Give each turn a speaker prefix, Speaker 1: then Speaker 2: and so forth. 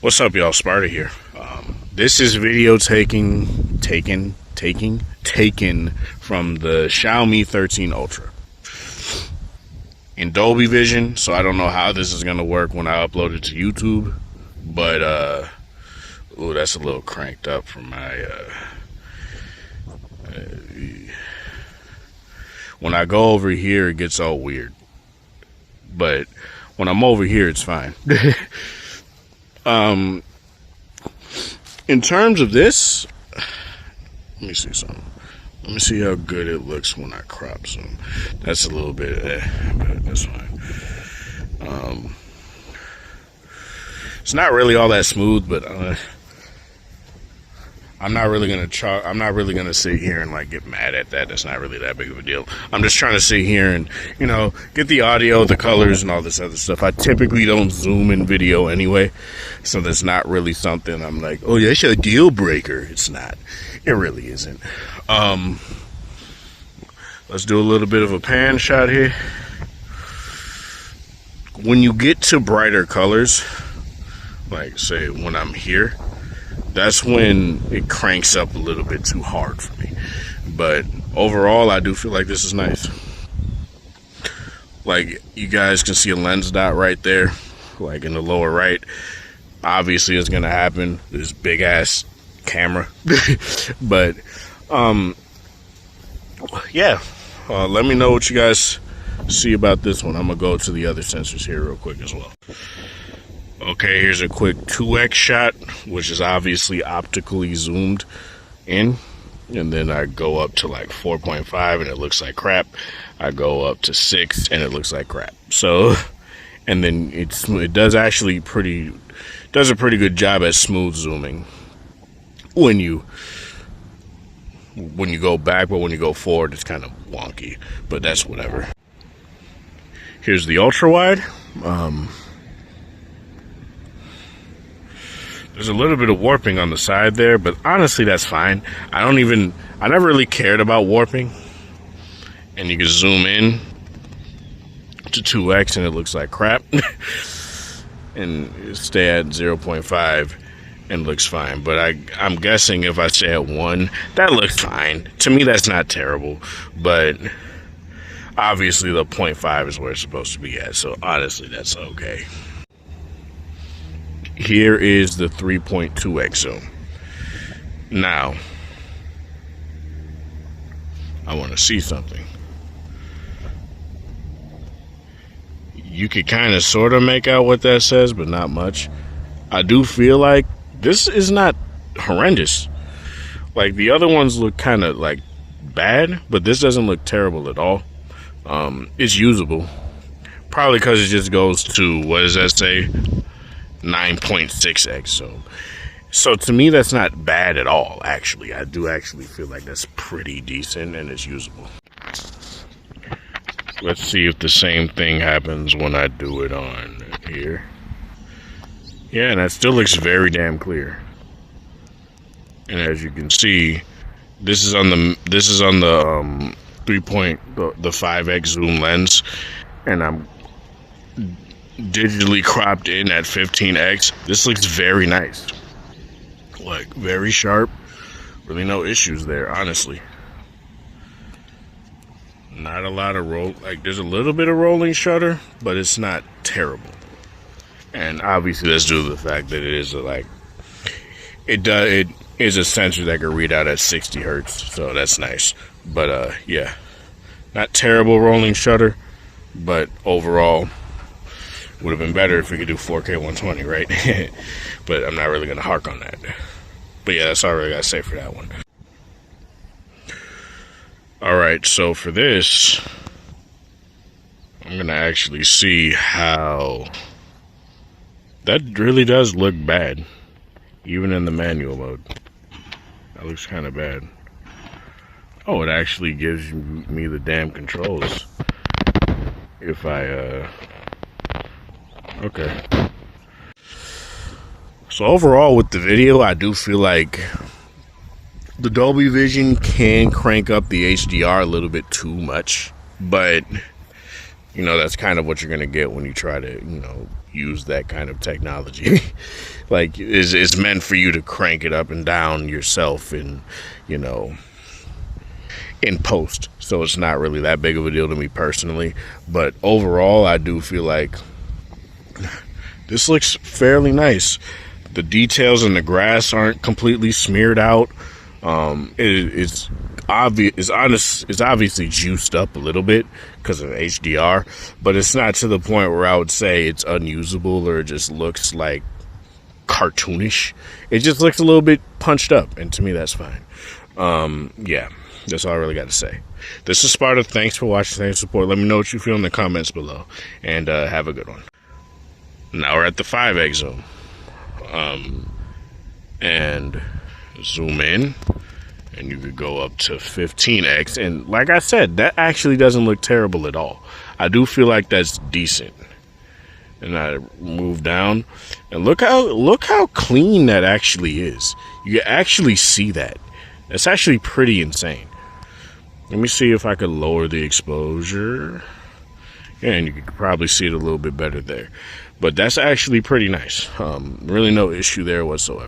Speaker 1: What's up, y'all? Sparta here. This is video taken from the Xiaomi 13 Ultra in Dolby Vision. So I don't know how this is gonna work when I upload it to YouTube, but ooh, that's a little cranked up for my. When I go over here, it gets all weird, but when I'm over here, it's fine. In terms of this, let me see something. Let me see how good it looks when I crop zoom. That's a little bit, but that's fine. It's not really all that smooth, but I'm not really gonna sit here and like get mad at that. That's not really that big of a deal. I'm just trying to sit here and, you know, get the audio, the colors, and all this other stuff. I typically don't zoom in video anyway, so that's not really something I'm like, oh, that's a deal breaker. It's not. It really isn't. Let's do a little bit of a pan shot here. When you get to brighter colors, like say when I'm here, that's when it cranks up a little bit too hard for me. But overall, I do feel like this is nice. Like, you guys can see a lens dot right there, like in the lower right. Obviously, it's gonna happen. This big ass camera. But yeah. Let me know what you guys see about this one. I'm gonna go to the other sensors here real quick as well. Okay, here's a quick 2x shot, which is obviously optically zoomed in. And then I go up to like 4.5 and it looks like crap. I go up to 6 and it looks like crap. So, and then it does a pretty good job at smooth zooming when you go back, but when you go forward, it's kind of wonky. But that's whatever. Here's the ultra wide. There's a little bit of warping on the side there, but honestly, that's fine. I never really cared about warping. And you can zoom in to 2x and it looks like crap. And stay at 0.5 and looks fine. But I'm guessing if I stay at 1, that looks fine. To me, that's not terrible. But obviously, the 0.5 is where it's supposed to be at. So honestly, that's okay. Here is the 3.2x zoom. Now, I want to see something. You could kind of sort of make out what that says, but not much. I do feel like this is not horrendous. Like, the other ones look kind of like bad, but this doesn't look terrible at all. It's usable. Probably because it just goes to, what does that say? 9.6x. So to me, that's not bad at all. Actually, I do actually feel like that's pretty decent and it's usable. Let's see if the same thing happens when I do it on here. Yeah, and that still looks very damn clear. And as you can see, this is on the 5x zoom lens, and I'm digitally cropped in at 15x. This looks very nice, like very sharp. Really no issues there, honestly. Not a lot of there's a little bit of rolling shutter, but it's not terrible. And obviously that's due to the fact that it is it is a sensor that can read out at 60 hertz, so that's nice. But yeah, not terrible rolling shutter, but overall would have been better if we could do 4K 120, right? But I'm not really going to hark on that. But yeah, that's all I really got to say for that one. Alright, so for this, I'm going to actually see how that really does look bad, even in the manual mode. That looks kind of bad. Oh, it actually gives me the damn controls. If I, okay. So overall with the video, I do feel like the Dolby Vision can crank up the HDR a little bit too much, but you know, that's kind of what you're going to get when you try to, you know, use that kind of technology. Like, it's meant for you to crank it up and down yourself and, you know, in post. So it's not really that big of a deal to me personally. But overall, I do feel like this looks fairly nice. The details in the grass aren't completely smeared out. It's obvious. It's obviously juiced up a little bit because of HDR, but it's not to the point where I would say it's unusable or it just looks like cartoonish. It just looks a little bit punched up, and to me, that's fine. Yeah, that's all I really got to say. This is Sparta. Thanks for watching. Thanks for support. Let me know what you feel in the comments below, and have a good one. Now we're at the 5x zoom. And zoom in, and you could go up to 15x, and like I said, that actually doesn't look terrible at all. I do feel like that's decent. And I move down, and look how clean that actually is. You can actually see that. That's actually pretty insane. Let me see if I could lower the exposure. Yeah, and you can probably see it a little bit better there. But that's actually pretty nice. Really no issue there whatsoever.